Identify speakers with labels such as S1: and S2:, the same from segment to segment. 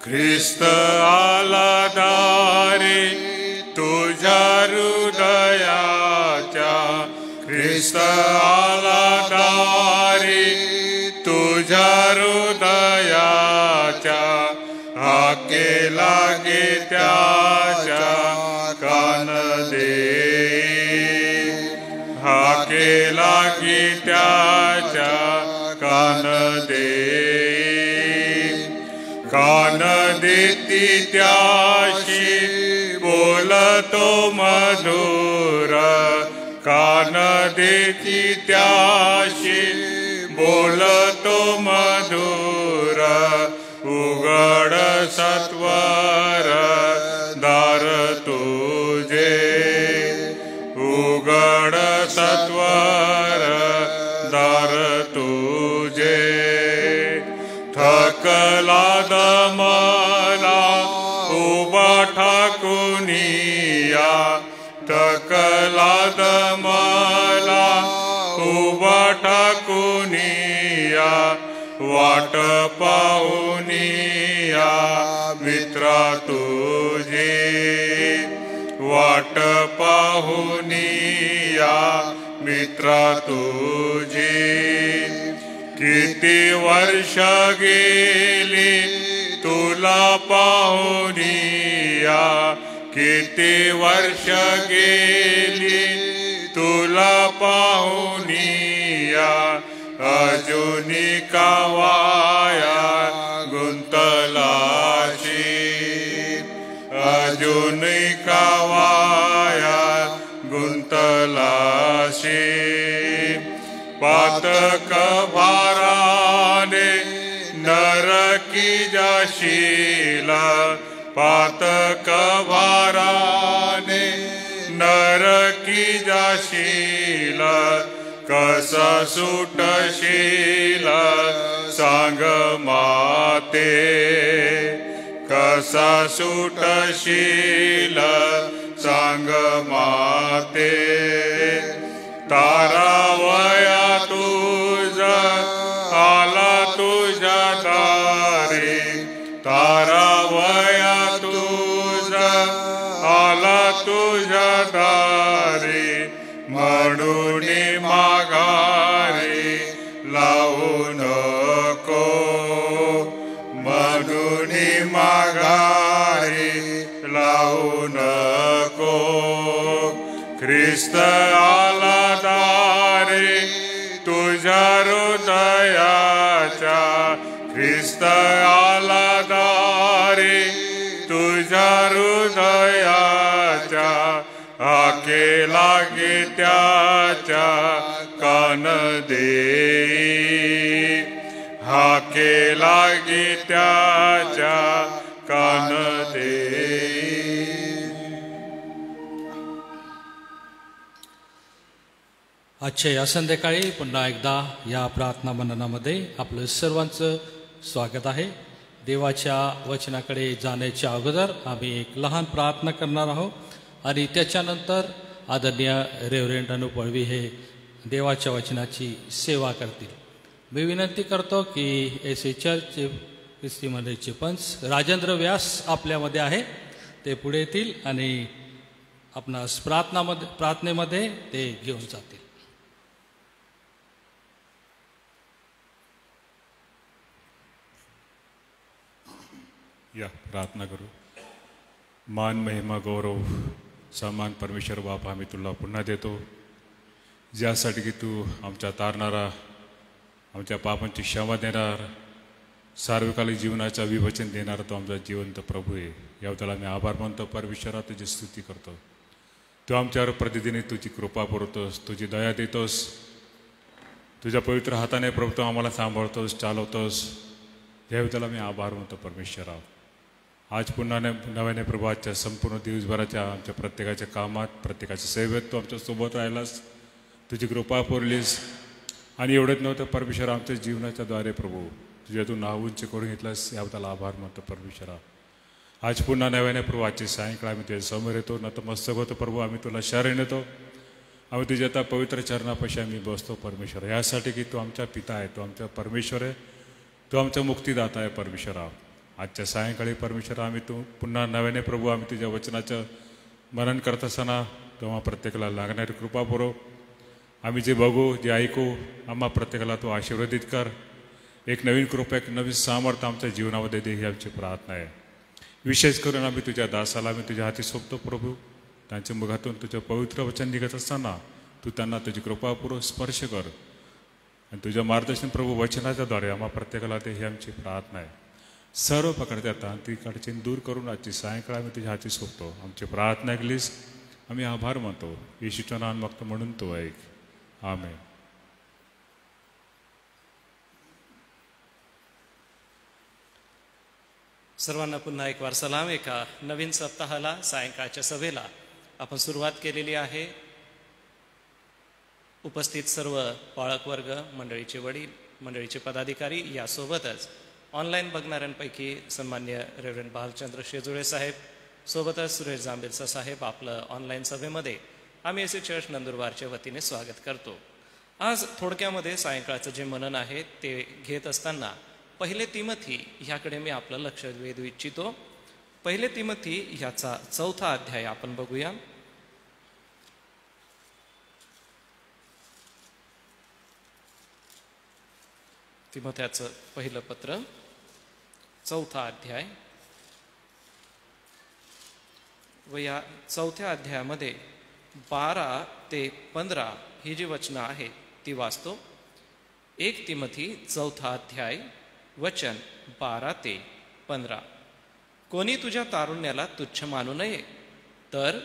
S1: ख्रिस्त आला दारी तुझ्या हृदयाच्या, ख्रिस्त आला दारी तुझ्या हृदयाच्या, हाके लागे त्याच्या कान दे, हाके लागे त्याच्या कान दे, कान देती त्याशी बोलतो मधुर, कान देती त्याशी बोलतो मधुर, उघड सत्वर दार तुझे, उघड सत्वर दार तुझे, थकला दमला उभा ठाकुनिया, थकला दमला उभा ठाकुनिया, वाट पाहुनिया मित्रा तुझे, वाट पाहुनिया मित्रा तुझे, किती वर्ष गेली तुला पाहुनिया, किती वर्ष गेली तुला पाहुनिया, अजुनी कावाया गुंतलाशी, अजुनी कावाया गुंतलाशी, पातक भाराने नरकी जाशीला, पातक भाराने नरकी जाशीला, कसा सुटशीला सांग माते, कसा सुटशीला सांग माते, तारावया तुझा आला तुझ्या दारी, तारावया तुझा आला तुझ्या दारी, म्हणून माघारी लावू नको, म्हणून माघारी लावू नको, ख्रिस्त आला दारी तुझ्या हृदयाच्या, ख्रिस्त आला दारी तुझ्या हृदयाच्या, हाके लागे त्याच्या कान दे, हाके लागे त्याच्या कान दे.
S2: आजच्या या संध्याकाळी पुन्हा एकदा या प्रार्थना मननामध्ये आपलं सर्वांचं स्वागत आहे. देवाच्या वचनाकडे जाण्याच्या अगोदर आम्ही एक लहान प्रार्थना करणार आहोत आणि त्याच्यानंतर आदरणीय रेव्हरंड अनु पळवी हे देवाच्या वचनाची सेवा करतील. मी विनंती करतो की एसी चर्च ख्रिस्ती मंडळीचे पंच राजेंद्र व्यास आपल्यामध्ये आहे, ते पुढे येतील आणि आपणास प्रार्थनेमध्ये ते घेऊन जातील.
S3: या प्रार्थना करू. मान महिमा गौरव सन्मान परमेश्वर बाप आम्ही तुला पुन्हा देतो, ज्यासाठी की तू आमच्या तारणारा, आमच्या पापांची क्षमा देणार, सार्वकालिक जीवनाचा विवचन देणारा तो आमचा जिवंत प्रभू आहे. याबद्दल आम्ही आभार मानतो. परमेश्वरा तुझी स्तुती करतो. तू आमच्यावर प्रतिदिनी तुझी कृपा पुरवतोस, तुझी दया देतोस, तुझ्या पवित्र हाताने प्रभू तू आम्हाला सांभाळतोस, चालवतोस. याबद्दल आम्ही आभार मानतो परमेश्वरा. आज पुन्हा नव्याने प्रभू आजच्या संपूर्ण दिवसभराच्या आमच्या प्रत्येकाच्या कामात, प्रत्येकाच्या सेवेत तू आमच्यासोबत राहिलास, तुझी कृपा पुरलीस. आणि एवढंच नव्हतं परमेश्वरा, आमच्या जीवनाच्या द्वारे प्रभू तुझ्या तू नाव उंच करून घेतलास. याबद्दल आभार मानतो परमेश्वरा. आज पुन्हा नव्याने प्रभू आजची सायंकाळ आम्ही तुझ्या समोर येतो, नतमस्तक होतो प्रभू. आम्ही तुला शरण येतो, आम्ही तुझ्या आता पवित्र चरणापाशी आम्ही बसतो परमेश्वर, यासाठी की तू आमचा पिता आहे, तू आमचा परमेश्वर आहे, तू आमचा मुक्तिदाता आहे परमेश्वरा. आजच्या सायंकाळी परमेश्वर आम्ही तू पुन्हा नव्याने प्रभू आम्ही तुझ्या वचनाचं मनन करत असताना तेव्हा प्रत्येकाला लागणारी कृपा पुरव. आम्ही जे बघू जे ऐकू आम्हा प्रत्येकाला तू आशीर्वादित कर. एक नवीन कृपा एक नवीन सामर्थ्य आमच्या जीवनामध्ये दे ही आमची प्रार्थना आहे. विशेष करून आम्ही तुझ्या दासाला आम्ही तुझ्या हाती सोपतो प्रभू. त्यांच्या मुखातून तुझं पवित्र वचन निघत असताना तू त्यांना तुझी कृपापूर्वक स्पर्श कर आणि तुझ्या मार्गदर्शन प्रभू वचनाच्याद्वारे आम्हा प्रत्येकाला ते ही आमची प्रार्थना आहे. सर्व प्रकारच्या तांत्रिक अडचणी दूर करून आजची सायंकाळ आम्ही तुझ्या हाती सोपतो. आमची प्रार्थना ऐकलीस आम्ही आभार मानतो. येशूच्या नाम मागतो म्हणून तो ऐक. आमेन.
S4: सर्वांना पुन्हा एक वार सलाम. एका नवीन सप्ताहाला सायंकाळच्या सभेला आपण सुरुवात केलेली आहे. उपस्थित सर्व पाळक वर्ग, मंडळीचे वडील, मंडळीचे पदाधिकारी यासोबतच ऑनलाईन बघणाऱ्यांपैकी सन्मान्य रेव्हरंड भालचंद्र शेजुळे साहेब, सोबतच सुरेश जांभेलसा साहेब आपलं ऑनलाईन सभेमध्ये आम्ही एसी चर्च नंदुरबारच्या वतीने स्वागत करतो. आज थोडक्यामध्ये सायंकाळचं जे मनन आहे ते घेत असताना पहिले तिमथी ह्याकडे मी आपलं लक्ष वेधू इच्छितो. पहिले तिमथी ह्याचा 4था अध्याय आपण बघूया. तिमोथ्याचं पहिलं पत्र 4था अध्याय व या 4थ्या अध्यायामध्ये 12 ते 15 ही जी वचनं आहेत ती वाचतो. 1 तिमोथी 4था अध्याय वचन 12 ते 15. कोणी तुझ्या तारुण्याला तुच्छ मानू नये, तर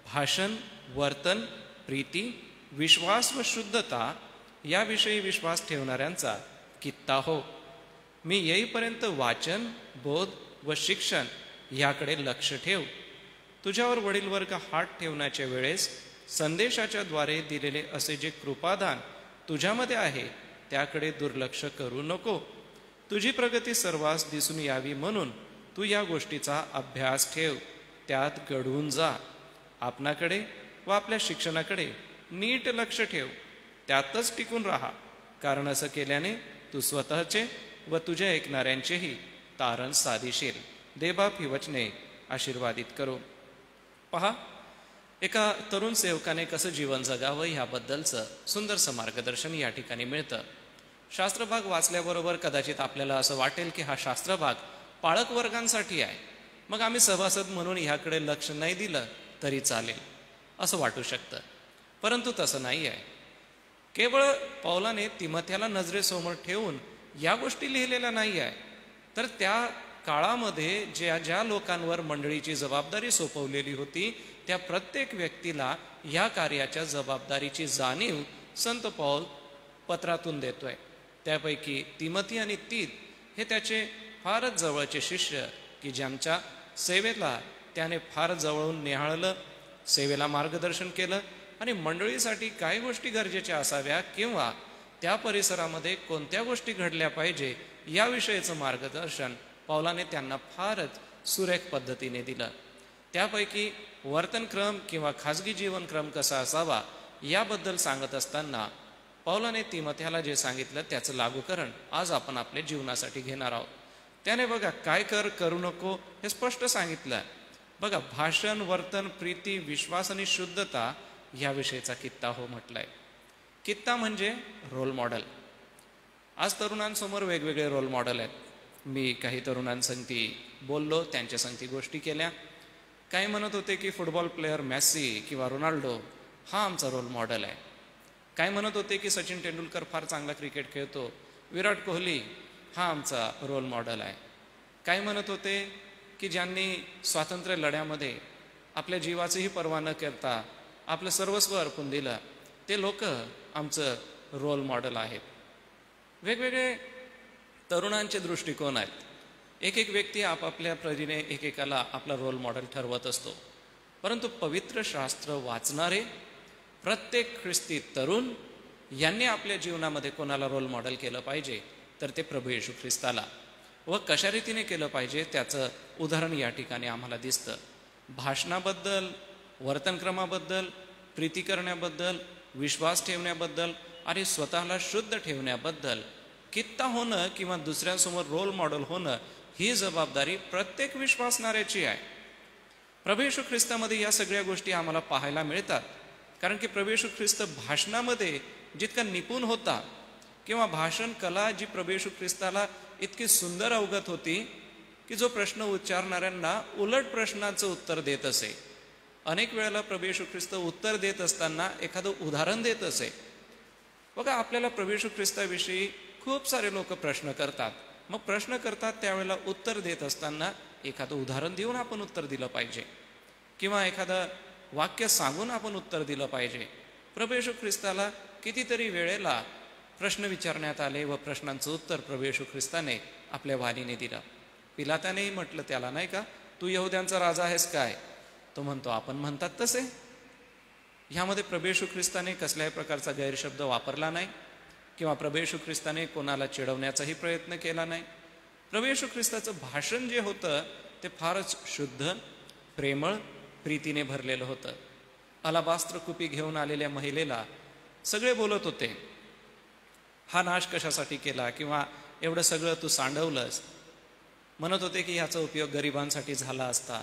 S4: भाषण, वर्तन, प्रीती, विश्वास व शुद्धता याविषयी विश्वास ठेवणाऱ्यांचा कित्ता हो. मी येईपर्यंत वाचन, बोध व शिक्षण याकडे लक्ष ठेव. तुझ्यावर वडील वर्ग हात ठेवण्याच्या वेळेस संदेशाच्या द्वारे दिलेले असे जे कृपादान तुझ्यामध्ये आहे त्याकडे दुर्लक्ष करू नको. तुझी प्रगती सर्वांस दिसून यावी म्हणून तू या गोष्टीचा अभ्यास ठेव, त्यात घडवून जा. आपणाकडे व आपल्या शिक्षणाकडे नीट लक्ष ठेव, त्यातच टिकून राहा. कारण असं केल्याने तू स्वतःचे व तुझ्या ऐकणाऱ्यांचेही तारण साधीशील. देवबाप ही वचने आशीर्वादित करो. पहा, एका तरुण सेवकाने कसं जीवन जगावं ह्याबद्दलचं सुंदरसं मार्गदर्शन या ठिकाणी मिळतं. शास्त्रभाग वाचल्याबरोबर कदाचित आपल्याला असं वाटेल की हा शास्त्रभाग पाळक वर्गांसाठी आहे, मग आम्ही सभासद म्हणून ह्याकडे लक्ष नाही दिलं तरी चालेल असं वाटू शकतं. परंतु तसं नाही आहे. केवळ पौलाने तिमोथ्याला नजरेसमोर ठेवून या गोष्टी लिहिलेल्या नाही आहे, तर त्या काळामध्ये ज्या लोकांवर मंडळीची जबाबदारी सोपवलेली होती त्या प्रत्येक व्यक्तीला या कार्याच्या जबाबदारीची जाणीव संत पौल पत्रातून देतोय. त्यापैकी तिमोथी आणि तीत हे त्याचे फारच जवळचे शिष्य की ज्यांच्या सेवेला त्याने फार जवळून निहाळलं, सेवेला मार्गदर्शन केलं आणि मंडळीसाठी काय गोष्टी गरजेच्या असाव्या किंवा त्या परिसरामध्ये कोणत्या गोष्टी घडल्या पाहिजे याविषयीचं मार्गदर्शन पौलाने त्यांना फारच सुरेख पद्धतीने दिलं. त्यापैकी वर्तनक्रम किंवा खाजगी जीवनक्रम कसा असावा याबद्दल सांगत असताना पौलाने तिमोथ्याला जे सांगितलं त्याचं लागूकरण आज आपण आपल्या जीवनासाठी घेणार आहोत. त्याने बघा काय करू नको हे स्पष्ट सांगितलं. बघा, भाषण, वर्तन, प्रीती, विश्वास आणि शुद्धता याविषयीचा कित्ता हो म्हटलाय. कित्ता म्हणजे रोल मॉडेल. आज तरुणांसमोर वेगवेगळे रोल मॉडेल आहेत. मी काही तरुणांसंगती बोललो, त्यांच्या संगती गोष्टी केल्या. काही म्हणत होते की फुटबॉल प्लेअर मेसी किंवा रोनाल्डो हा आमचा रोल मॉडेल आहे. काय म्हणत होते की सचिन तेंडुलकर फार चांगला क्रिकेट खेळतो, विराट कोहली हा आमचा रोल मॉडेल आहे. काय म्हणत होते की ज्यांनी स्वातंत्र्य लढ्यामध्ये आपल्या जीवाचीही पर्वा न करता आपलं सर्वस्व अर्पण दिलं ते लोक आमचं रोल मॉडेल आहेत. वेगवेगळे तरुणांचे दृष्टिकोन आहेत. एक एक व्यक्ती आपापल्या परीने एकेकाला आपला रोल मॉडेल ठरवत असतो. परंतु पवित्र शास्त्र वाचणारे प्रत्येक ख्रिस्ती तरुण यांनी आपल्या जीवनामध्ये कोणाला रोल मॉडेल केलं पाहिजे तर ते प्रभू येशू ख्रिस्ताला. व कशा रीतीने केलं पाहिजे त्याचं उदाहरण या ठिकाणी आम्हाला दिसतं. भाषणाबद्दल, वर्तनक्रमाबद्दल, प्रीती करण्याबद्दल, विश्वास ठेवण्याबद्दल आणि स्वतःला शुद्ध ठेवण्याबद्दल कित्ता होणं किंवा दुसऱ्यांसमोर रोल मॉडेल होणं ही जबाबदारी प्रत्येक विश्वासणाऱ्याची आहे. प्रभू येशू ख्रिस्तामध्ये या सगळ्या गोष्टी आम्हाला पाहायला मिळतात. कारण की प्रभू येशू ख्रिस्त भाषणामध्ये जितका निपुण होता, किंवा भाषण कला जी प्रभू येशू ख्रिस्ताला इतकी सुंदर अवगत होती की जो प्रश्न उच्चारणाऱ्यांना उलट प्रश्नाचं उत्तर देत असे. अनेक वेळेला प्रभू येशू ख्रिस्त उत्तर देत असताना एखादं उदाहरण देत असे. बघा, आपल्याला प्रभू येशू ख्रिस्ताविषयी खूप सारे लोक प्रश्न करतात. मग प्रश्न करतात त्यावेळेला उत्तर देत असताना एखादं उदाहरण देऊन आपण उत्तर दिलं पाहिजे, किंवा एखादं वाक्य सांगून आपण उत्तर दिलं पाहिजे. प्रभू येशू ख्रिस्ताला कितीतरी वेळेला प्रश्न विचारण्यात आले व प्रश्नांचं उत्तर प्रभू येशू ख्रिस्ताने आपल्या वाणीने दिलं. पिलातानेही म्हटलं त्याला, नाही का, तू यहुद्यांचा राजा आहेस काय? तो म्हणतो, आपण म्हणतात तसे. ह्यामध्ये प्रभू येशू ख्रिस्ताने कसल्याही प्रकारचा गैरशब्द वापरला नाही, किंवा प्रभू येशू ख्रिस्ताने कोणाला चिडवण्याचाही प्रयत्न केला नाही. प्रभू येशू ख्रिस्ताचं भाषण जे होतं ते फारच शुद्ध, प्रेमळ, प्रीतीने भरलेलं होतं. अलाबास्त्र कुपी घेऊन आलेल्या महिलेला सगळे बोलत होते, हा नाश कशासाठी केला, किंवा एवढं सगळं तू सांडवलंस. म्हणत होते की ह्याचा उपयोग गरिबांसाठी झाला असता.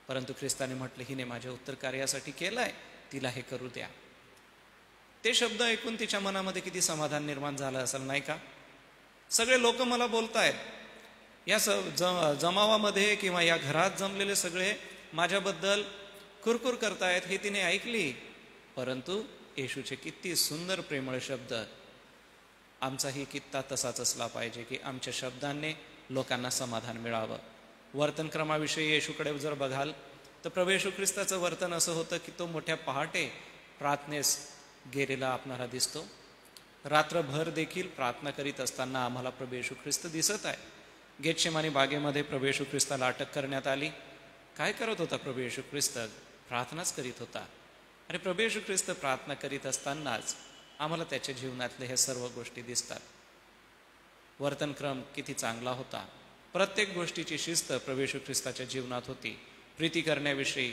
S4: परंतु ख्रिस्ताने म्हटलं, हिने माझ्या उत्तर कार्यासाठी केलंय, तिला हे करू द्या. ते शब्द ऐकून तिच्या मनामध्ये किती समाधान निर्माण झालं असेल, नाही का? सगळे लोक मला बोलतायत, या जमावामध्ये किंवा या घरात जमलेले सगळे माझ्याबद्दल कुरकुर करतायत, हे तिने ऐकली. परंतु येशूचे किती सुंदर प्रेमळ शब्द. आमचाही कित्ता तसाच असला पाहिजे की आमच्या शब्दांनी लोकांना समाधान मिळावं. वर्तनक्रमाविषयी येशूकडे जर बघाल तर प्रभू येशू ख्रिस्ताचं वर्तन असं होतं की तो मोठ्या पहाटे प्रार्थनेस गेलेला आपणाला दिसतो. रात्रभर देखील प्रार्थना करीत असताना आम्हाला प्रभू येशू ख्रिस्त दिसत आहे. गेतशेमानी बागेमध्ये प्रभू येशू ख्रिस्ताला अटक करण्यात आली. काय करत होता प्रभू येशू ख्रिस्त? प्रार्थनाच करीत होता. आणि प्रभू येशू ख्रिस्त प्रार्थना करीत असतानाच आम्हाला त्याच्या जीवनातले हे सर्व गोष्टी दिसतात. वर्तनक्रम किती चांगला होता. प्रत्येक गोष्टीची शिस्त प्रभू येशू ख्रिस्ताच्या जीवनात होती. प्रीती करण्याविषयी,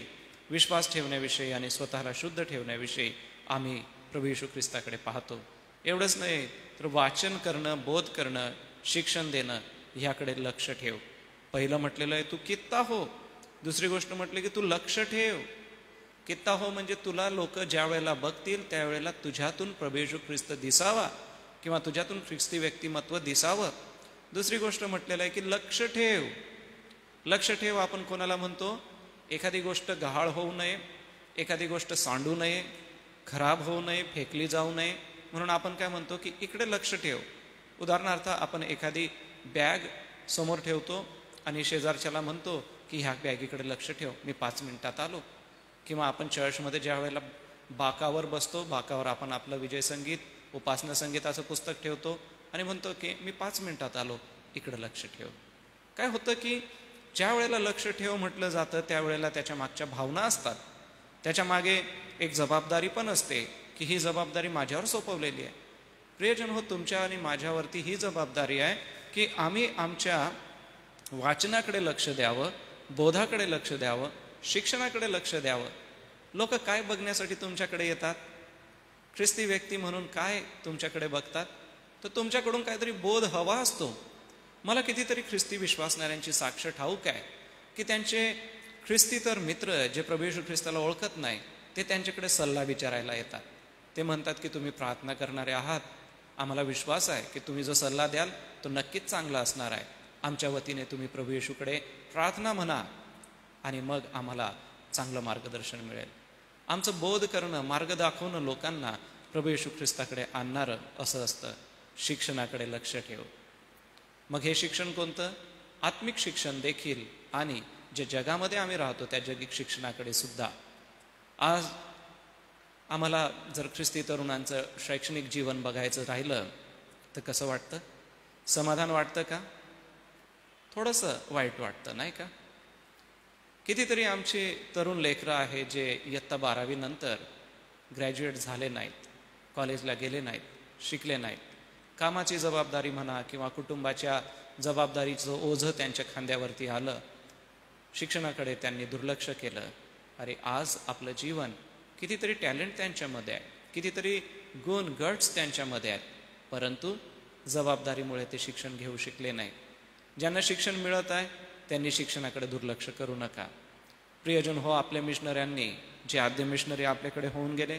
S4: विश्वास ठेवण्याविषयी आणि स्वतःला शुद्ध ठेवण्याविषयी आम्ही प्रभू येशू ख्रिस्ताकडे पाहतो. एवढंच नाही तर वाचन करणं, बोध करणं, शिक्षण देणं ह्याकडे लक्ष ठेव. पहिलं म्हटलेलं आहे तू कित्ता हो. दुसरी गोष्ट म्हटली की तू लक्ष ठेव. कित्ता हो म्हणजे तुला लोक ज्या वेळेला बघतील त्यावेळेला तुझ्यातून प्रभू येशू ख्रिस्त दिसावा किंवा तुझ्यातून ख्रिस्ती व्यक्तिमत्व दिसावं. दुसरी गोष्ट म्हटलेलं आहे की लक्ष ठेव. लक्ष ठेव आपण कोणाला म्हणतो? एखादी गोष्ट गहाळ होऊ नये, एखादी गोष्ट सांडू नये, खराब होऊ नये, फेकली जाऊ नये, म्हणून आपण काय म्हणतो की इकडे लक्ष ठेव. उदाहरणार्थ आपण एखादी बॅग समोर ठेवतो आणि शेजारच्याला म्हणतो की ह्या बॅगीकडे लक्ष ठेव, मी 5 मिनिटात आलो. किंवा आपण चर्चमध्ये ज्या वेळेला बाकावर बसतो, बाकावर आपण आपलं विजय संगीत, उपासना संगीताचं पुस्तक ठेवतो आणि म्हणतो की मी 5 मिनिटात आलो, इकडं लक्ष ठेव. काय होतं की ज्या वेळेला लक्ष ठेव म्हटलं जातं त्यावेळेला त्याच्या मागच्या भावना असतात, त्याच्या मागे एक जबाबदारी पण असते की ही जबाबदारी माझ्यावर सोपवलेली आहे. प्रियजन हो, तुमच्या आणि माझ्यावरती ही जबाबदारी आहे की आम्ही आमच्या वाचनाकडे लक्ष द्यावं, बोधाकडे लक्ष द्यावं, शिक्षणाकडे लक्ष द्यावं. लोक काय बघण्यासाठी तुमच्याकडे येतात? ख्रिस्ती व्यक्ती म्हणून काय तुमच्याकडे बघतात? तर तुमच्याकडून काहीतरी बोध हवा असतो. मला कितीतरी ख्रिस्ती विश्वासणाऱ्यांची साक्ष ठाऊक आहे की त्यांचे ख्रिस्ती तर मित्र जे प्रभू येशू ख्रिस्ताला ओळखत नाही ते त्यांच्याकडे सल्ला विचारायला येतात. ते म्हणतात की तुम्ही प्रार्थना करणारे आहात, आम्हाला विश्वास आहे की तुम्ही जो सल्ला द्याल तो नक्कीच चांगला असणार आहे. आमच्या वतीने तुम्ही प्रभू येशूकडे प्रार्थना म्हणा आणि मग आम्हाला चांगलं मार्गदर्शन मिळेल. आमचं बोध करणं, मार्ग दाखवणं लोकांना प्रभू येशू ख्रिस्ताकडे आणणारं असं असतं. शिक्षणाकडे लक्ष ठेव. मग हे शिक्षण कोणतं? आत्मिक शिक्षण देखील आणि जे जगामध्ये आम्ही राहतो त्या जगिक शिक्षणाकडे सुद्धा. आज आम्हाला जर ख्रिस्ती तरुणांचं शैक्षणिक जीवन बघायचं राहिलं तर कसं वाटतं? समाधान वाटतं का? थोडंसं वाईट वाटतं, नाही का? कितीतरी आमचे तरुण लेकरं आहे जे इयत्ता 12वी नंतर ग्रॅज्युएट झाले नाहीत, कॉलेजला गेले नाहीत, शिकले नाहीत. कामाची जबाबदारी म्हणा किंवा कुटुंबाच्या जबाबदारीचं ओझं त्यांच्या खांद्यावरती आलं. शिक्षणाकडे त्यांनी दुर्लक्ष केलं. अरे आज आपलं जीवन, कितीतरी टॅलेंट त्यांच्यामध्ये आहे, कितीतरी गुण गट्स त्यांच्यामध्ये आहेत, परंतु जबाबदारीमुळे ते शिक्षण घेऊ शकले नाही. ज्यांना शिक्षण मिळत आहे त्यांनी शिक्षणाकडे दुर्लक्ष करू नका. प्रियजन हो, आपल्या मिशनऱ्यांनी, जे आद्य मिशनरी आपल्याकडे होऊन गेले,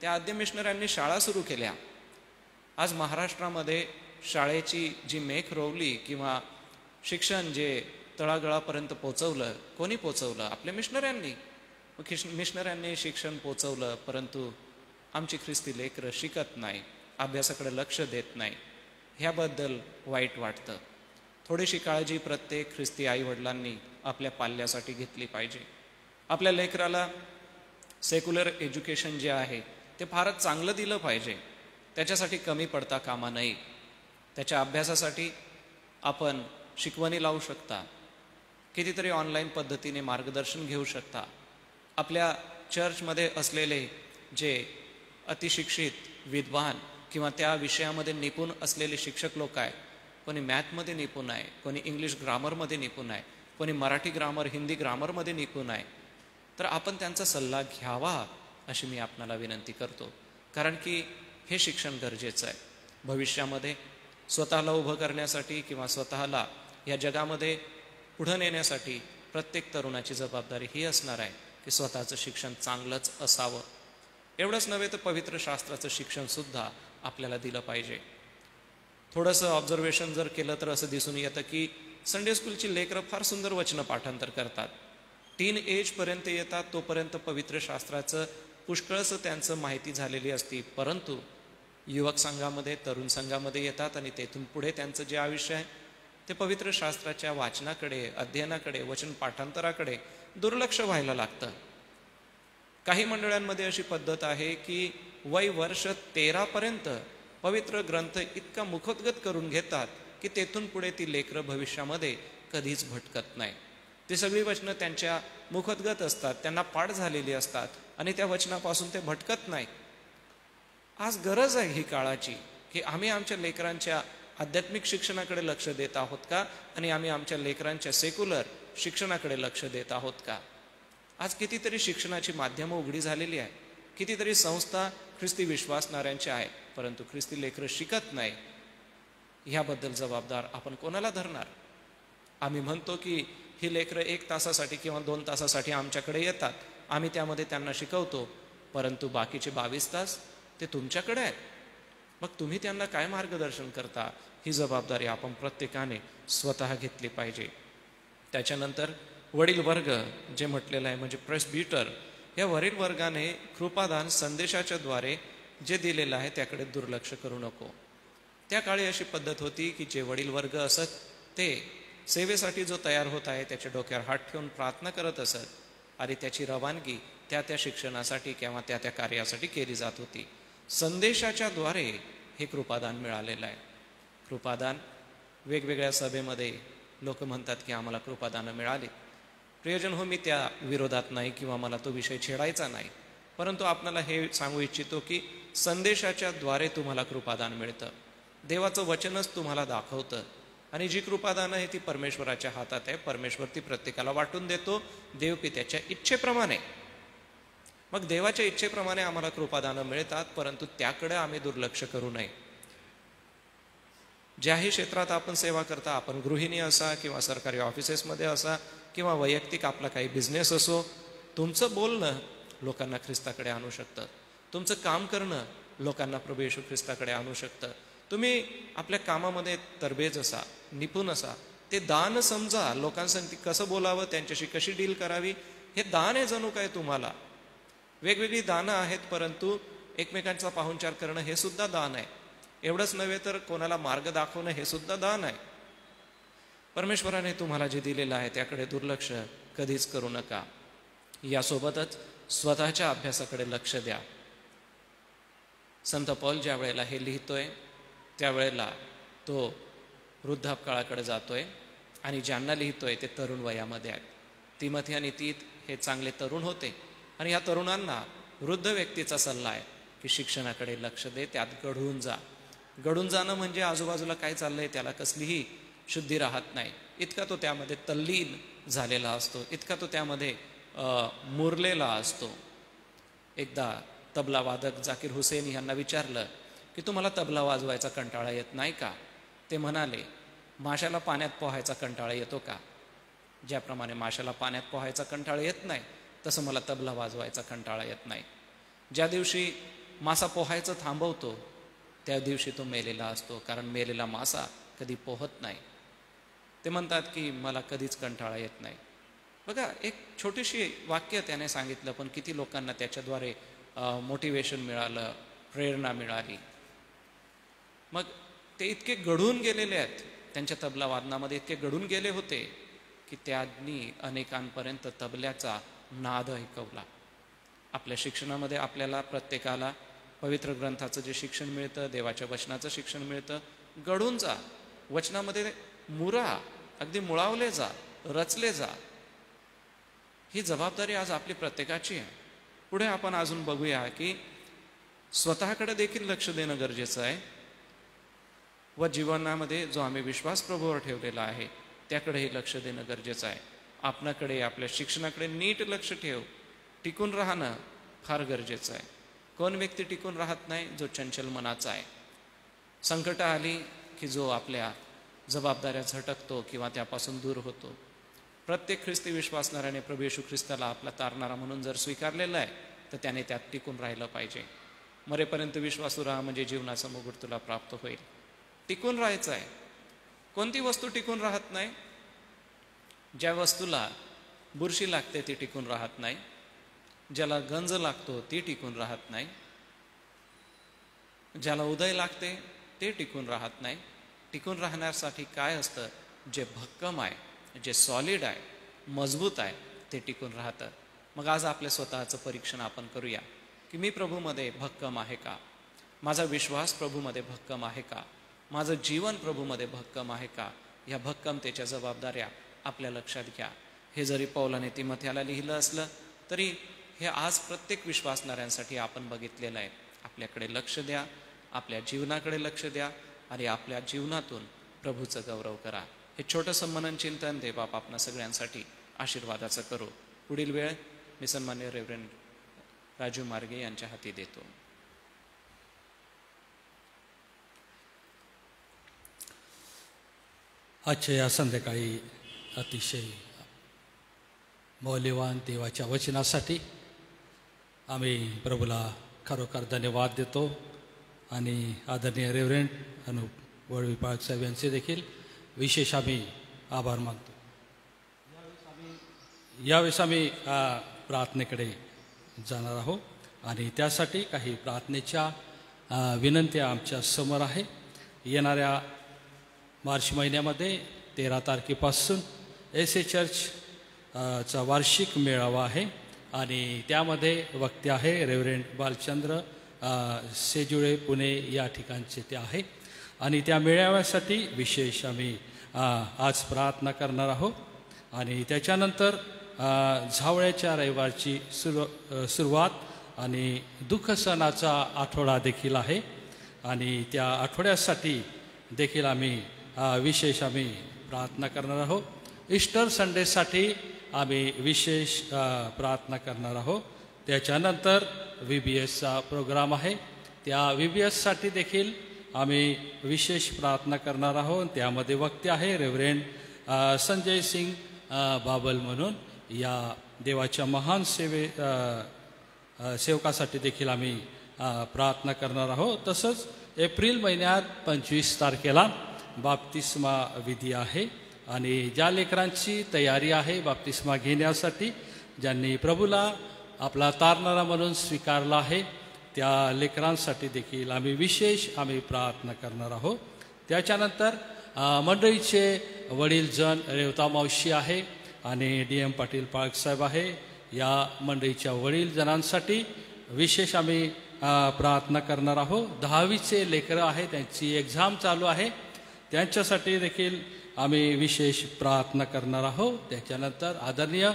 S4: त्या आद्य मिशनऱ्यांनी शाळा सुरू केल्या. आज महाराष्ट्रामध्ये शाळेची जी मेख रोवली किंवा शिक्षण जे तळागळापर्यंत पोचवलं, कोणी पोचवलं? आपल्या मिशनऱ्यांनी. मिशनऱ्यांनी शिक्षण पोचवलं, परंतु आमची ख्रिस्ती लेकरं शिकत नाही, अभ्यासाकडे लक्ष देत नाही. ह्याबद्दल वाईट वाटतं. थोडीशी काळजी प्रत्येक ख्रिस्ती आईवडिलांनी आपल्या पाल्यासाठी घेतली पाहिजे. आपल्या लेकराला सेक्युलर एज्युकेशन जे आहे ते फारच चांगलं दिलं पाहिजे. त्याच्यासाठी कमी पडता कामा नये. त्याच्या अभ्यासासाठी आपण शिकवणी लावू शकता, कितीतरी ऑनलाईन पद्धतीने मार्गदर्शन घेऊ शकता. आपल्या चर्चमध्ये असलेले जे अतिशिक्षित विद्वान किंवा त्या विषयामध्ये निपुण असलेले शिक्षक लोक आहेत, कोणी मॅथमध्ये निपुण आहे, कोणी इंग्लिश ग्रामरमध्ये निपुण आहे, कोणी मराठी ग्रामर, हिंदी ग्रामरमध्ये निपुण आहे, तर आपण त्यांचा सल्ला घ्यावा अशी मी आपणाला विनंती करतो. कारण की हे शिक्षण गरजेचं आहे. भविष्यामध्ये स्वतःला उभं करण्यासाठी किंवा स्वतःला या जगामध्ये पुढं नेण्यासाठी प्रत्येक तरुणाची जबाबदारी ही असणार आहे की स्वतःचं शिक्षण चांगलंच असावं. एवढंच नव्हे तर पवित्र शास्त्राचं शिक्षणसुद्धा आपल्याला दिलं पाहिजे. थोडंसं ऑब्झर्वेशन जर केलं तर असं दिसून येतं की संडे स्कूलची लेकरं फार सुंदर वचनं पाठांतर करतात. टीन एजपर्यंत येतात तोपर्यंत पवित्र शास्त्राचं पुष्कळसं त्यांचं माहिती झालेली असती, परंतु युवक संघामध्ये, तरुण संघामध्ये येतात आणि तेथून पुढे त्यांचं जे आयुष्य आहे ते पवित्र शास्त्राच्या वाचनाकडे, अध्ययनाकडे, वचन पाठांतराकडे दुर्लक्ष व्हायला लागतं. काही मंडळांमध्ये अशी पद्धत आहे की वय वर्ष 13पर्यंत पवित्र ग्रंथ इतका मुखोद्गत करून घेतात की तेथून पुढे ती लेकरं भविष्यामध्ये कधीच भटकत नाही. ती सगळी वचनं त्यांच्या मुखोद्गत असतात, त्यांना पाठ झालेली असतात आणि त्या वचनापासून ते भटकत नाही. आज गरज आहे ही काळाची की आम्ही आमच्या लेकरांच्या आध्यात्मिक शिक्षणाकडे लक्ष देत आहोत का आणि आम्ही आमच्या लेकरांच्या सेक्युलर शिक्षणाकडे लक्ष देत आहोत का. आज कितीतरी शिक्षणाची माध्यमं उघडी झालेली आहे, कितीतरी संस्था ख्रिस्ती विश्वासणाऱ्यांच्या आहेत, परंतु ख्रिस्ती लेकरं शिकत नाही. ह्याबद्दल जबाबदार आपण कोणाला धरणार? आम्ही म्हणतो की ही लेकरं 1 तासासाठी किंवा 2 तासासाठी आमच्याकडे येतात, आम्ही त्यामध्ये त्यांना शिकवतो, परंतु बाकीचे 22 तास ते तुमच्याकडे आहेत. मग तुम्ही त्यांना काय मार्गदर्शन करता? ही जबाबदारी आपण प्रत्येकाने स्वतः घेतली पाहिजे. त्याच्यानंतर वडील वर्ग जे म्हटलेलं आहे म्हणजे प्रेस्बिटर, या वरील वर्गाने कृपादान संदेशाच्या द्वारे जे दिलेलं आहे त्याकडे दुर्लक्ष करू नको. त्या काळी अशी पद्धत होती की जे वडील वर्ग असत ते सेवेसाठी जो तयार होत आहे त्याच्या डोक्यावर हात ठेवून प्रार्थना करत असत आणि त्याची रवानगी त्या त्या शिक्षणासाठी किंवा त्या त्या कार्यासाठी केली जात होती. संदेशाच्या द्वारे हे कृपादान मिळालेलं आहे. कृपादान वेगवेगळ्या सभेमध्ये लोक म्हणतात की आम्हाला कृपादानं मिळाली. प्रियजन हो, मी त्या विरोधात नाही किंवा मला तो विषय छेडायचा नाही, परंतु आपल्याला हे सांगू इच्छितो की संदेशाच्या द्वारे तुम्हाला कृपादान मिळतं. देवाचं वचनच तुम्हाला दाखवतं आणि जी कृपादानं आहे ती परमेश्वराच्या हातात आहे. परमेश्वर ती प्रत्येकाला वाटून देतो देवपित्याच्या इच्छेप्रमाणे. मग देवाच्या इच्छेप्रमाणे आम्हाला कृपादानं मिळतात, परंतु त्याकडे आम्ही दुर्लक्ष करू नये. ज्याही क्षेत्रात आपण सेवा करता, आपण गृहिणी असा किंवा सरकारी ऑफिसेसमध्ये असा किंवा वैयक्तिक आपला काही बिझनेस असो, तुमचं बोलणं लोकांना ख्रिस्ताकडे आणू शकतं. तुमचं काम करणं लोकांना प्रभू येशू ख्रिस्ताकडे आणू शकतं. तुम्ही आपल्या कामामध्ये तरबेज असा, निपुण असा, ते दान समजा. लोकांसंगती कसं बोलावं, त्यांच्याशी कशी डील करावी, हे दान आहे जणू काय तुम्हाला. वेगवेगळी दानं आहेत, परंतु एकमेकांचा पाहुणचार करणं हे सुद्धा दान आहे. एवढंच नव्हे तर कोणाला मार्ग दाखवणं हे सुद्धा दान आहे. परमेश्वराने तुम्हाला जे दिलेलं आहे त्याकडे दुर्लक्ष कधीच करू नका. यासोबतच स्वतःच्या अभ्यासाकडे लक्ष द्या. संत पौल ज्या वेळेला हे लिहितोय त्यावेळेला तो वृद्धापकाळाकडे जातोय आणि ज्यांना लिहितोय ते तरुण वयामध्ये आहेत. तिमोथी आणि तीत हे चांगले तरुण होते आणि ह्या तरुणांना वृद्ध व्यक्तीचा सल्ला आहे की शिक्षणाकडे लक्ष दे, त्यात घडून जा. घडून जाणं म्हणजे आजूबाजूला काय चाललंय त्याला कसलीही शुद्धी राहत नाही, इतका तो त्यामध्ये तल्लीन झालेला असतो, इतका तो त्यामध्ये मुरलेला असतो. एकदा तबला वादक जाकीर हुसेन यांना विचारलं की तुम्हाला तबला वाजवायचा कंटाळा येत नाही का? ते म्हणाले माशाला पाण्यात पोहायचा कंटाळा येतो का? ज्याप्रमाणे माशाला पाण्यात पोहायचा कंटाळा येत नाही, तसं मला तबला वाजवायचा कंटाळा येत नाही. ज्या दिवशी मासा पोहायचं थांबवतो त्या दिवशी तो मेलेला असतो, कारण मेलेला मासा कधी पोहत नाही. ते म्हणतात की मला कधीच कंटाळा येत नाही. बघा, एक छोटीशी वाक्य त्याने सांगितलं, पण किती लोकांना त्याच्याद्वारे मोटिवेशन मिळालं, प्रेरणा मिळाली. मग ते इतके घडून गेलेले आहेत, त्यांच्या तबला वादनामध्ये इतके घडून गेले होते की त्यांनी अनेकांपर्यंत तबल्याचा नाद ऐकवला. आपल्या शिक्षणामध्ये आपल्याला प्रत्येकाला पवित्र ग्रंथाचं जे शिक्षण मिळतं, देवाच्या वचनाचं शिक्षण मिळतं. घडून जा, वचनामध्ये मुरा, अगदी मुळावले जा, रचले जा. ही जबाबदारी आज आपली प्रत्येकाची आहे. पुढे आपण अजून बघूया की स्वतःकडे देखील लक्ष देणं गरजेचं आहे व जीवनामध्ये जो आम्ही विश्वास प्रभूवर ठेवलेला आहे त्याकडेही लक्ष देणं गरजेचं आहे. आपणाकडे, आपल्या शिक्षणाकडे नीट लक्ष ठेव. टिकून राहणं फार गरजेचं आहे. कोण व्यक्ती टिकून राहत नाही? जो चंचल मनाचा आहे. संकट आली की जो आपल्या जबाबदाऱ्या झटकतो किंवा त्यापासून दूर होतो. प्रत्येक ख्रिस्ती विश्वासणाऱ्याने प्रभू येशू ख्रिस्ताला आपला तारणारा म्हणून जर स्वीकारलेला आहे तर त्याने त्यात टिकून राहिलं पाहिजे. मरेपर्यंत विश्वासू राहा, म्हणजे जीवनाचा मुकुट तुला प्राप्त होईल. टिकून राहायचं आहे. कोणती वस्तू टिकून राहत नाही? ज्या वस्तूला बुरशी लागते ती टिकून राहत नाही, ज्याला गंज लागतो ती टिकून राहत नाही, ज्याला उदय लागते ते टिकून राहत नाही. टिकून राहण्यासाठी काय असतं? जे भक्कम आहे, जे सॉलिड आहे, मजबूत आहे, ते टिकून राहतं. मग आज आपल्या स्वतःचं परीक्षण आपण करूया की मी प्रभूमध्ये भक्कम आहे का? माझा विश्वास प्रभूमध्ये भक्कम आहे का? माझं जीवन प्रभूमध्ये भक्कम आहे का? ह्या भक्कमतेच्या जबाबदाऱ्या आपल्या लक्षात घ्या. हे जरी पौलाने तिमोथेला लिहिलं असलं तरी हे आज प्रत्येक विश्वासणाऱ्यांसाठी आपण बघितलेलं आहे. आपल्याकडे लक्ष द्या, आपल्या जीवनाकडे लक्ष द्या आणि आपल्या जीवनातून प्रभूचं गौरव करा. हे छोटंसं मनन चिंतन देवबाप आपणा सगळ्यांसाठी आशीर्वादाचं करो. पुढील वेळ मी सन्मान्य रेव्हरंड राजू मार्गे यांच्या हाती देतो.
S2: आजच्या या संध्याकाळी अतिशय मौल्यवान देवाच्या वचनासाठी आम्ही प्रभूला खरोखर धन्यवाद देतो आणि आदरणीय रेव्हरंड अनुप वळविपाळ साहेब यांचे देखील विशेष आम्ही आभार मानतो. यावेळेस आम्ही प्रार्थनेकडे जाणार आहोत आणि त्यासाठी काही प्रार्थनेच्या विनंत्या आमच्या समोर आहे. येणाऱ्या मार्च महिन्यामध्ये 13 तारखेपासून एस.ए. चर्च वार्षिक मेळावा आहे आणि त्यामध्ये वक्ते आहे रेव्हरंड बालचंद्र सेजुळे पुणे या ठिकाणचे ते आहे आणि त्या मेळाव्यासाठी विशेष आम्ही आज प्रार्थना करणार आहोत. आणि त्याच्यानंतर झावळ्याच्या रविवारची सुरुवात आणि दुःख सणाचा आठवडा देखील आहे आणि त्या आठवड्यासाठी देखील आम्ही विशेष आम्ही प्रार्थना करणार आहोत. ईस्टर संडेसाठी आम्ही विशेष प्रार्थना करणार आहोत. त्याच्यानंतर VBSचा प्रोग्राम आहे, त्या VBSसाठी देखील आम्ही विशेष प्रार्थना करणार आहोत. त्यामध्ये वक्ते आहे रेव्हरंड संजय सिंग बाबल म्हणून. या देवाच्या महान सेवकासाठी देखील आम्ही प्रार्थना करणार आहोत. तसंच एप्रिल महिन्यात 25 तारखेला बाप्तिस्मा विधी आहे आणि ज्या लेकरांची तयारी आहे बाप्तिस्मा घेण्यासाठी, ज्यांनी प्रभूला आपला तारणारा म्हणून स्वीकारला आहे, त्या लेकरांसाठी देखील आम्ही विशेष प्रार्थना करणार आहोत. त्याच्यानंतर मंडळीचे वडीलजन रेवता मावशी आहे आणि DM पाटील पाळक साहेब आहे. या मंडळीच्या वडीलजनांसाठी विशेष आम्ही प्रार्थना करणार आहोत. 10वीचे लेकरं आहे, त्यांची एक्झाम चालू आहे, त्यांच्यासाठी देखील आम्ही विशेष प्रार्थना करणार आहोत. त्याच्यानंतर आदरणीय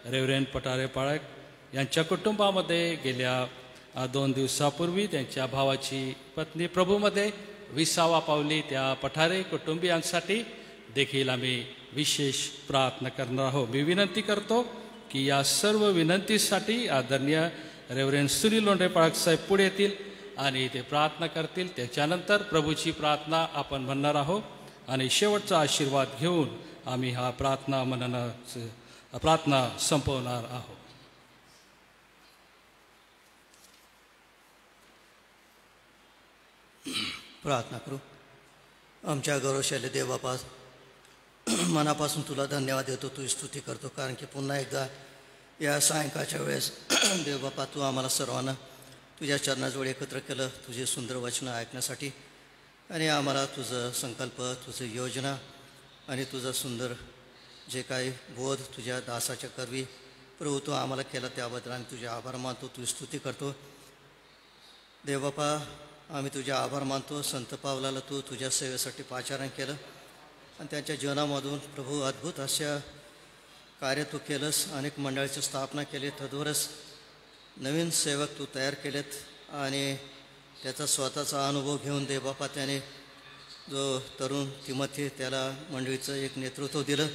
S2: रेव्हरंड पठारे पाळक यांच्या कुटुंबामध्ये गेल्या 2 दिवसापूर्वी त्यांच्या भावाची पत्नी प्रभूमध्ये 20वा पावली, त्या पठारे कुटुंबियांसाठी देखील आम्ही विशेष प्रार्थना करणार आहोत. मी विनंती करतो की या सर्व विनंतीसाठी आदरणीय रेव्हरंड सुनील लोंढे पाळक साहेब पुढे येतील आणि ते प्रार्थना करतील. त्याच्यानंतर प्रभूची प्रार्थना आपण म्हणणार आहोत आणि शेवटचा आशीर्वाद घेऊन आम्ही हा प्रार्थना संपवणार आहोत.
S5: प्रार्थना करू. आमच्या गौरवशाली देवबापा, मनापासून तुला धन्यवाद देतो, तुझी स्तुती करतो, कारण की पुन्हा एकदा या सायंकाळच्या वेळेस देवबापा तू आम्हाला सर्वांना तुझ्या चरणाजवळ एकत्र केलं तुझे सुंदर वचनं ऐकण्यासाठी, आणि आम्हाला तुझं संकल्प, तुझं योजना आणि तुझं सुंदर जे काही बोध तुझ्या दासाच्या करवी प्रभू तू आम्हाला केला त्याबद्दल आम्ही तुझे आभार मानतो, तुझी स्तुती करतो. देवबापा, आम्ही तुझे आभार मानतो. संत पावलाला तू तुझ्या सेवेसाठी पाचारण केलं आणि त्यांच्या जीवनामधून प्रभू अद्भुत अशा कार्य तू केलंस. अनेक मंडळाची स्थापना केली, तद्वरच नवीन सेवक तू तयार केलेत आणि त्याचा स्वतःचा अनुभव घेऊन देवबापा त्याने जो तरुण तिमोथी त्याला मंडळीचं एक नेतृत्व दिलं.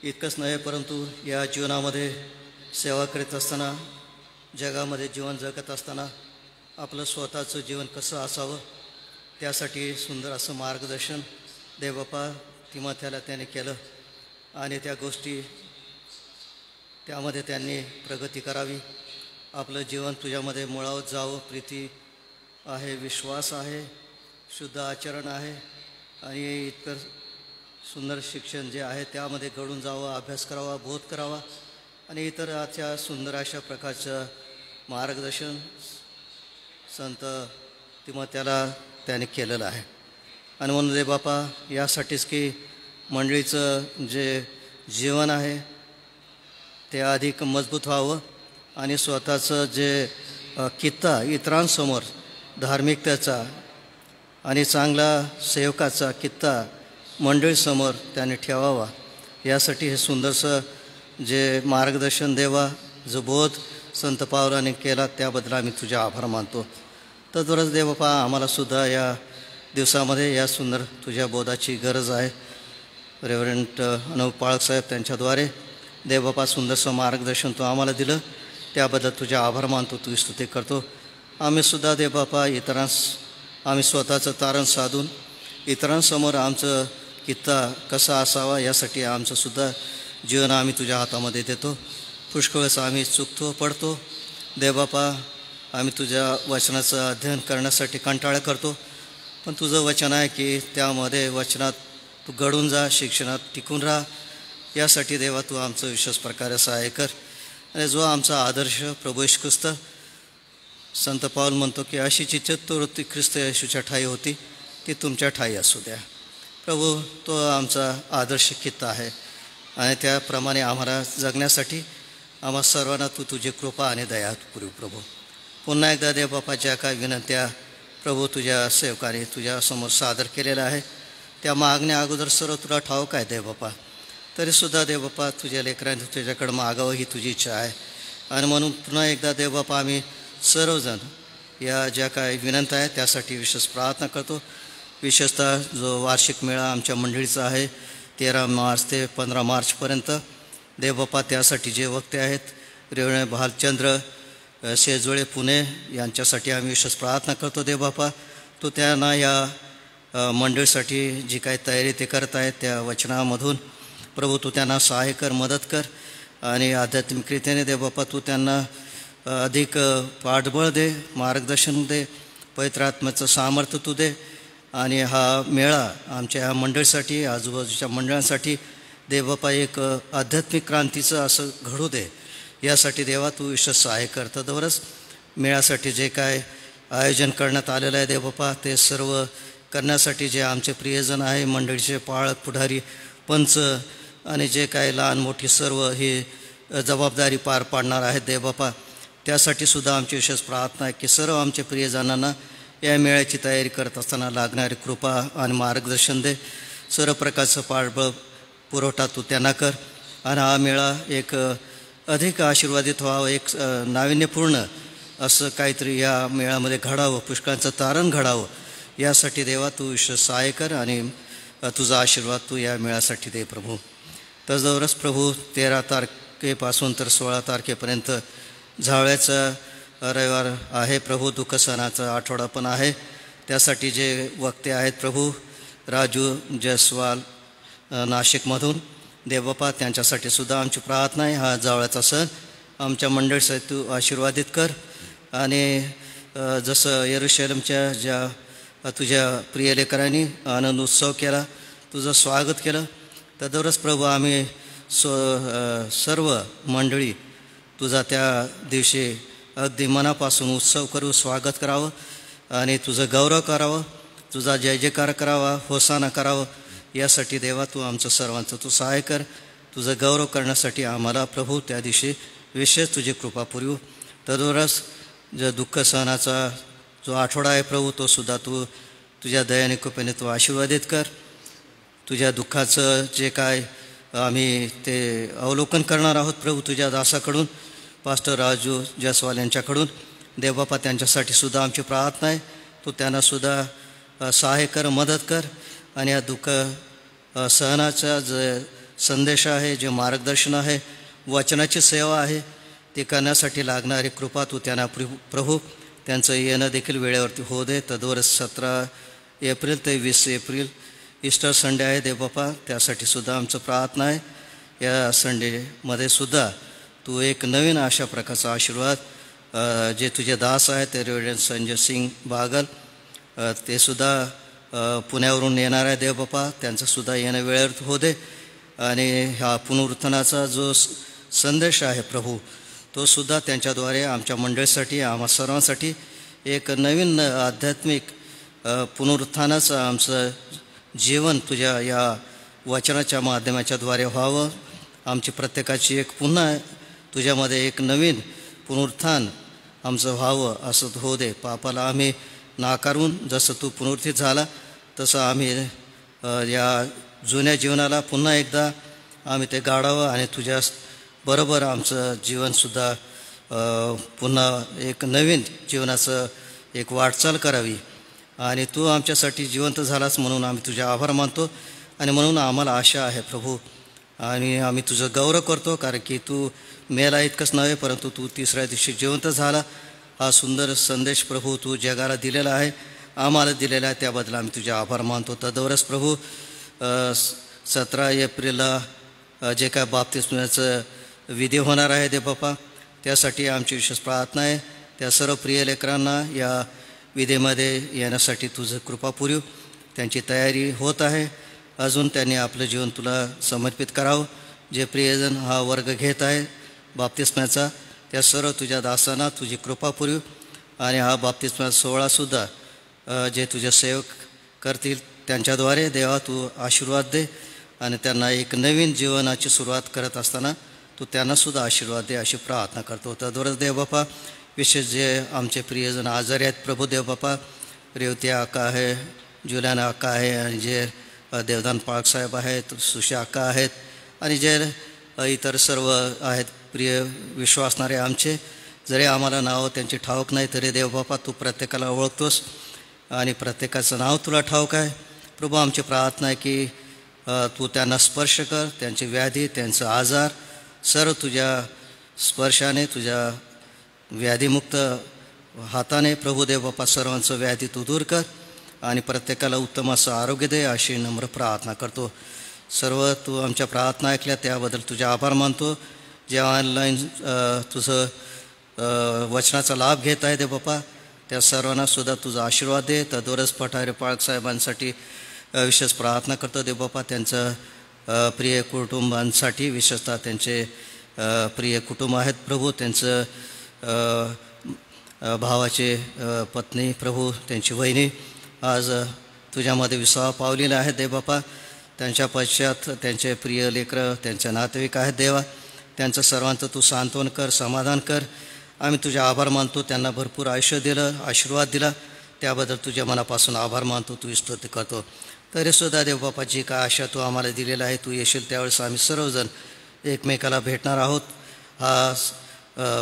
S5: इतकंच नव्हे, परंतु या जीवनामध्ये सेवा करीत असताना, जगामध्ये जीवन जगत असताना आपलं स्वतःचं जीवन कसं असावं त्यासाठी सुंदर असं मार्गदर्शन देवबापा तिमोथीला त्याने केलं आणि त्या गोष्टी त्यामध्ये त्यांनी प्रगती करावी. आपलं जीवन तुझ्यामध्ये मुळावत जावं. प्रीती आहे, विश्वास आहे, शुद्ध आचरण आहे आणि इतर सुंदर शिक्षण जे आहे त्यामध्ये घडून जावं, अभ्यास करावा, बोध करावा आणि इतर अशा सुंदर अशा प्रकारचं मार्गदर्शन संत तिमोथीला त्याने केलेलं आहे. आणि म्हणून दे बापा, यासाठीच की मंडळीचं जे जीवन आहे ते अधिक मजबूत व्हावं आणि स्वतःचं जे कित्ता इतरांसमोर धार्मिकतेचा आणि चांगला सेवकाचा कित्ता मंडळीसमोर त्याने ठेवावा, यासाठी हे सुंदरसं जे मार्गदर्शन देवा, जो बोध संत पावलाने केला त्याबद्दल आम्ही तुझे आभार मानतो. तद्वरच देवबापा, आम्हालासुद्धा या दिवसामध्ये या सुंदर तुझ्या बोधाची गरज आहे. रेव्हरंट अनुप पाळकसाहेब त्यांच्याद्वारे देवबापा सुंदरसं मार्गदर्शन तू आम्हाला दिलं, त्याबद्दल तुझे आभार मानतो, तुझी स्तुती करतो. आम्हीसुद्धा देवबापा आम्ही स्वतःचं तारण साधून इतरांसमोर आमचं कित्ता कसा असावा यासाठी आमचंसुद्धा जीवन आम्ही तुझ्या हातामध्ये देतो. पुष्कळच आम्ही चुकतो, पडतो देवबापा. आम्ही तुझ्या वचनाचं अध्ययन करण्यासाठी कंटाळा करतो, पण तुझं वचन आहे की त्यामध्ये वचनात तू घडून जा, शिक्षणात टिकून राहा. यासाठी देवा तू आमचं विशेष प्रकारे सहाय्य कर. आणि जो आमचा आदर्श प्रभू येशू ख्रिस्त, संत पाऊल म्हणतो की अशी चित्तवृत्ती ख्रिस्त येशूच्या ठाई होती ती तुमच्या ठाई असू द्या. प्रभू, तो आमचा आदर्श कित्ता आहे आणि त्याप्रमाणे आम्हाला जगण्यासाठी आम्हा सर्वांना तू तुझी कृपा आणि दया पुरव. प्रभू, पुन्हा एकदा देवबापा, ज्या काय विनंत्या प्रभू तुझ्या सेवकाने तुझ्यासमोर सादर केलेल्या आहे त्या मागण्या अगोदर सर्व तुला ठाऊक आहे देवबापा. तरीसुद्धा देवबापा तुझ्या लेकरांनी तुझ्याकडं मागावं ही तुझी इच्छा आहे. आणि म्हणून पुन्हा एकदा देवबापा आम्ही सर्वजण या ज्या काय विनंत्या आहेत त्यासाठी विशेष प्रार्थना करतो. विशेषतः जो वार्षिक मेळा आमच्या मंडळीचा आहे 13 मार्च ते 15 मार्चपर्यंत, देवबापा त्यासाठी जे वक्ते आहेत रेवणे भालचंद्र शेजोळे पुणे यांच्यासाठी आम्ही विशेष प्रार्थना करतो. देवबापा, तू त्यांना या मंडळीसाठी जी काही तयारी ते करत आहेत त्या वचनामधून प्रभू तू त्यांना सहाय्य कर, मदत कर आणि आध्यात्मिकरित्याने देवबापा तू त्यांना अधिक पाठबळ दे, मार्गदर्शन दे, पवित्र आत्म्याचं सामर्थ्य तू दे. आणि हा मेळा आमच्या ह्या मंडळीसाठी, आजूबाजूच्या मंडळांसाठी देवबापा एक आध्यात्मिक क्रांतीचं असं घडू दे. यासाठी देवा तू विशेष सहाय्य कर. तद्वरच मेळ्यासाठी जे काय आयोजन करण्यात आलेलं आहे देवबापा, ते सर्व करण्यासाठी जे आमचे प्रियजन आहे, मंडळीचे पाळक, पुढारी, पंच आणि जे काय लहान मोठी सर्व ही जबाबदारी पार पाडणार आहेत देवबापा, त्यासाठी सुद्धा आमची विशेष प्रार्थना आहे की सर्व आमच्या प्रियजनांना या मेळ्याची तयारी करत असताना लागणारी कृपा आणि मार्गदर्शन दे. सर्व प्रकारचं पाठबळ पुरवठा तू त्यांना कर आणि हा मेळा एक अधिक आशीर्वादित व्हावं, एक नाविन्यपूर्ण असं काहीतरी या मेळ्यामध्ये घडावं, पुष्कळांचं तारण घडावं. यासाठी देवा तू विशेष सहाय्य कर आणि तुझा आशीर्वाद तू या मेळ्यासाठी दे प्रभू. तसदवरच प्रभू 13 तारखेपासून तर 16 तारखेपर्यंत झावळ्याचा रविवार आहे प्रभू, दुःख सणाचा आठवडा पण आहे. त्यासाठी जे वक्ते आहेत प्रभू राजू जयस्वाल नाशिकमधून देवबापा त्यांच्यासाठी सुद्धा आमची प्रार्थना आहे. हा जावळाचा सण आमच्या मंडळीसाठी तू आशीर्वादित कर. आणि जसं यरूशलेमच्या ज्या तुझ्या प्रिय लेकरांनी आनंद उत्सव केला, तुझं स्वागत केलं, तद्वरच प्रभू आम्ही सर्व मंडळी तुझा त्या दिवशी अगदी मनापासून उत्सव करू, स्वागत करावं आणि तुझं गौरव करावं, तुझा जय जयकार करावा, होसाना करावं. यासाठी देवा तू आमचं सर्वांचं तू सहाय्य कर. तुझं गौरव करण्यासाठी आम्हाला प्रभू त्या दिवशी विशेष तुझी कृपा पुरवू. तद्वरच जो दुःख सहनाचा जो आठवडा आहे प्रभू, तो सुद्धा तू तुझ्या दयाने कृपेने तू आशीर्वादित कर. तुझ्या दुःखाचं जे काय आम्ही ते अवलोकन करणार आहोत प्रभू तुझ्या दासाकडून, पास्टर राजू जयस्वाल यांच्याकडून. देवबापा त्यांच्यासाठी सुद्धा आमची प्रार्थना आहे. तू त्यांनासुद्धा सहाय्य कर, मदत कर. आणि या दुःख सहनाचा जे संदेश आहे, जे मार्गदर्शन आहे, वचनाची सेवा आहे, ते करण्यासाठी लागणारी कृपा तू त्यांना प्रभू त्यांचं येणं देखील वेळेवरती होऊ दे. तद्वरच 17 एप्रिल ते 20 एप्रिल ईस्टर संडे आहे देवबापा, त्यासाठी सुद्धा आमचं प्रार्थना आहे. या संडेमध्ये सुद्धा तू एक नवीन अशा प्रकारचा आशीर्वाद जे तुझे दास आहेत ते रेव्हरंड संजय सिंग बागल ते सुद्धा पुण्यावरून येणार आहे देवबापा, त्यांचंसुद्धा येणं वेळेवर होऊ दे. आणि ह्या पुनरुत्थानाचा जो संदेश आहे प्रभू, तो सुद्धा त्यांच्याद्वारे आमच्या मंडळीसाठी, आम्हा सर्वांसाठी एक नवीन आध्यात्मिक पुनरुत्थानाचं आमचं जीवन तुझ्या या वचनाच्या माध्यमाच्याद्वारे व्हावं. आमची प्रत्येकाची एक पुन्हा तुझ्यामध्ये एक नवीन पुनरुत्थान आमचं व्हावं असं होऊ दे. पापाला आम्ही नाकारून जसं तू पुनरुत्थित झाला तसं आम्ही या जुन्या जीवनाला पुन्हा एकदा आम्ही ते गाडावं आणि तुझ्या बरोबर आमचं जीवनसुद्धा पुन्हा एक नवीन जीवनाचं एक वाटचाल करावी. आणि तू आमच्यासाठी जिवंत झालास म्हणून आम्ही तुझे आभार मानतो. आणि म्हणून आम्हाला आशा आहे प्रभू, आणि आम्ही तुझं गौरव करतो, कारण की तू मेला इतकंच नव्हे परंतु तू तिसऱ्या दिवशी जिवंत झाला. हा सुंदर संदेश प्रभू तू जगाला दिलेला आहे, आम्हाला दिलेला आहे, त्याबद्दल आम्ही तुझे आभार मानतो. तद्वरच प्रभू 17 एप्रिलला जे काय बाप्तिस्माचं विधी होणार आहे देवबापा, त्यासाठी आमची विशेष प्रार्थना आहे. त्या सर्व प्रिय लेकरांना या विधीमध्ये येण्यासाठी तुझं कृपा पुरव. त्यांची तयारी होत आहे, अजून त्यांनी आपलं जीवन तुला समर्पित करावं. जे प्रियजन हा वर्ग घेत आहे बाप्तिस्माचा, त्या सर्व तुझ्या दासांना तुझी कृपा पुरव. आणि हा बाप्तिस्मा सोहळासुद्धा जे तुझे सेवक करतील त्यांच्याद्वारे देवा तू आशीर्वाद दे. आणि त्यांना एक नवीन जीवनाची सुरुवात करत असताना तू त्यांनासुद्धा आशीर्वाद दे अशी प्रार्थना करतो. तद्वरच देवबापा विशेष जे आमचे प्रियजन आजारी आहेत प्रभू देवबापा, रेवती आका आहे, जुलियाना आका आहे, आणि जे देवदान पाळकसाहेब आहेत, सुशा आका आहेत, आणि जे इतर सर्व आहेत प्रिय विश्वासणारे आमचे, जरी आम्हाला नाव त्यांची ठाऊक नाही तरी देवबापा तू प्रत्येकाला ओळखतोस आणि प्रत्येकाचं नाव तुला ठाऊक आहे. प्रभू आमची प्रार्थना आहे की तू त्यांना स्पर्श कर, त्यांची व्याधी, त्यांचा आजार सर्व तुझ्या स्पर्शाने, तुझ्या व्याधीमुक्त हाताने प्रभू देवबापा सर्वांचं व्याधी तू दूर कर आणि प्रत्येकाला उत्तम असं आरोग्य दे अशी नम्र प्रार्थना करतो. सर्व तू आमच्या प्रार्थना ऐकल्या त्याबद्दल तुझे आभार मानतो. जे ऑनलाईन तुझं वचनाचा लाभ घेत आहे देवबापा, त्या सर्वांनासुद्धा तुझा आशीर्वाद दे. तद्वरच पठारे पाळकसाहेबांसाठी विशेष प्रार्थना करतो देवबापा, त्यांचं प्रिय कुटुंबांसाठी, विशेषतः त्यांचे प्रिय कुटुंब आहेत प्रभू, त्यांचं भावाचे पत्नी प्रभू, त्यांची वहिनी आज तुझ्यामध्ये विसावा पावलेला आहे देवबापा. त्यांच्या पश्चात त्यांचे प्रिय लेकरं, त्यांचे नातेवाईक आहेत देवा, त्यांचं सर्वांचं तू सांत्वन कर, समाधान कर. आम्ही तुझे आभार मानतो. त्यांना भरपूर आयुष्य दिलं, आशीर्वाद दिला, त्याबद्दल तुझ्या मनापासून आभार मानतो, तू स्तुती करतो. तरीसुद्धा देवबापा जी काय आशा तू आम्हाला दिलेला आहे, तू येशील त्यावेळेस आम्ही सर्वजण एकमेकाला भेटणार आहोत. हा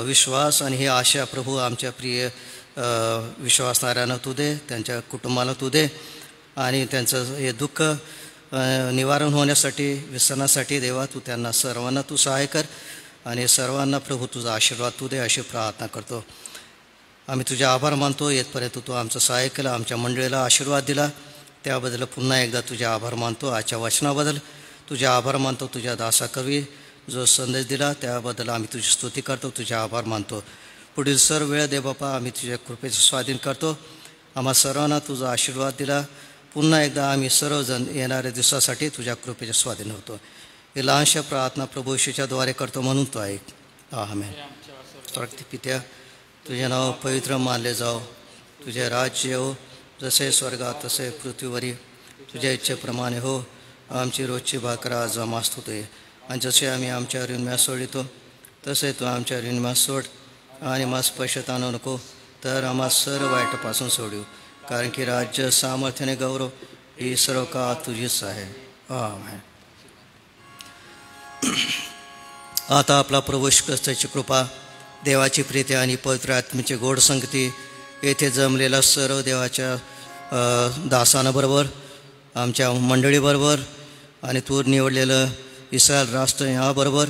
S5: विश्वास आणि ही आशा प्रभू आमच्या प्रिय विश्वासणाऱ्यांना तू दे, त्यांच्या कुटुंबाला तू दे, आणि त्यांचं हे दुःख निवारण होण्यासाठी, विसरण्यासाठी देवा तू त्यांना सर्वांना तू सहाय्य कर आणि सर्वांना प्रभू तुझा आशीर्वाद तू दे अशी प्रार्थना करतो. आम्ही तुझे आभार मानतो. येतपर्यंत तू आमचं सहाय्य केलं, आमच्या मंडळीला आशीर्वाद दिला. त्याबद्दल पुन्हा एकदा तुझे आभार मानतो. आजच्या वचनाबद्दल तुझे आभार मानतो. तुझ्या दासाकरवी जो संदेश दिला त्याबद्दल आम्ही तुझी स्तुती करतो, तुझे आभार मानतो. पुढील सर्व वेळ दे बापा, आम्ही तुझ्या कृपेचे स्वाधीन करतो. आम्हा सर्वांना तुझा आशीर्वाद दिला. पुन्हा एकदा आम्ही सर्वजण येणाऱ्या दिवसासाठी तुझ्या कृपेचे स्वाधीन होतो. हे लहानशा प्रार्थना प्रभू येशूच्या द्वारे करतो म्हणून तो ऐक. आमेन. पित्या, तुझे नाव पवित्र मानले जाओ, तुझे राज्य येवो, जसे स्वर्गात तसे पृथ्वीवरी तुझ्या इच्छेप्रमाणे हो. आमची रोजची भाकर आज आम्हास होते, आणि जसे आम्ही आमच्या ऋणम्यास सोडितो तसे तू आमच्या ऋणम्यास सोड, आणि मास पैशात आणू नको, तर आम्हा सर्व वाईटापासून सोडू. कारण की राज्य, सामर्थ्याने गौरव ही सर्व का तुझीच आहे. आमेन. आता आपला प्रभू येशू ख्रिस्ताची कृपा, देवाची प्रीती आणि पवित्र आत्म्याची गोड संगती येथे जमलेल्या सर्व देवाच्या दासांबरोबर, आमच्या मंडळीबरोबर, आणि तू निवडलेलं इस्रायल राष्ट्र याबरोबर,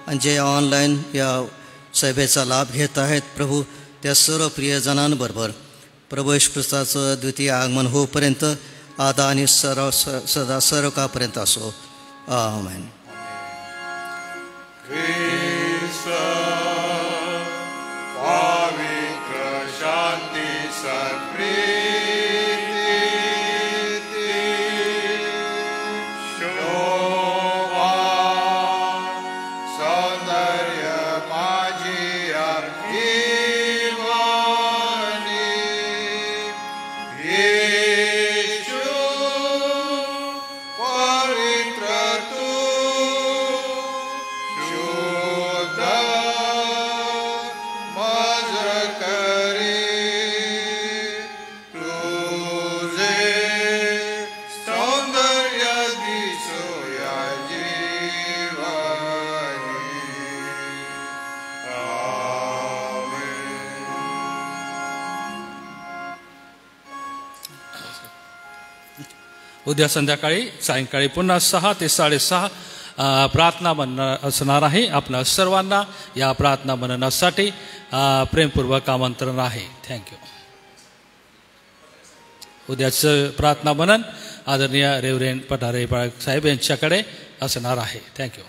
S5: आणि जे ऑनलाईन या सभेचा लाभ घेत आहेत प्रभू, त्या सर्व प्रियजनांबरोबर प्रभू येशू ख्रिस्ताचं द्वितीय आगमन होईपर्यंत आता आणि सदा सर्व कापर्यंत असो. आमेन.
S1: पवित्र शांती सप्रीति शोभा सौंदर्य माझी अभिमानी येशू पवित्र तू शुद्ध मजर करी तुझे सौंदर्य दिसो या जीवनी. आमेन.
S2: उद्या संध्याकाळी सायंकाळी पुन्हा 6 ते 6:30 प्रार्थना मनन असणार आहे. आपल्या सर्वांना या प्रार्थना मननासाठी प्रेमपूर्वक आमंत्रण आहे. थँक्यू. उद्याचं प्रार्थना मनन आदरणीय रेव्हरेंड पठारे बाळक साहेब यांच्याकडे असणार आहे. थँक्यू.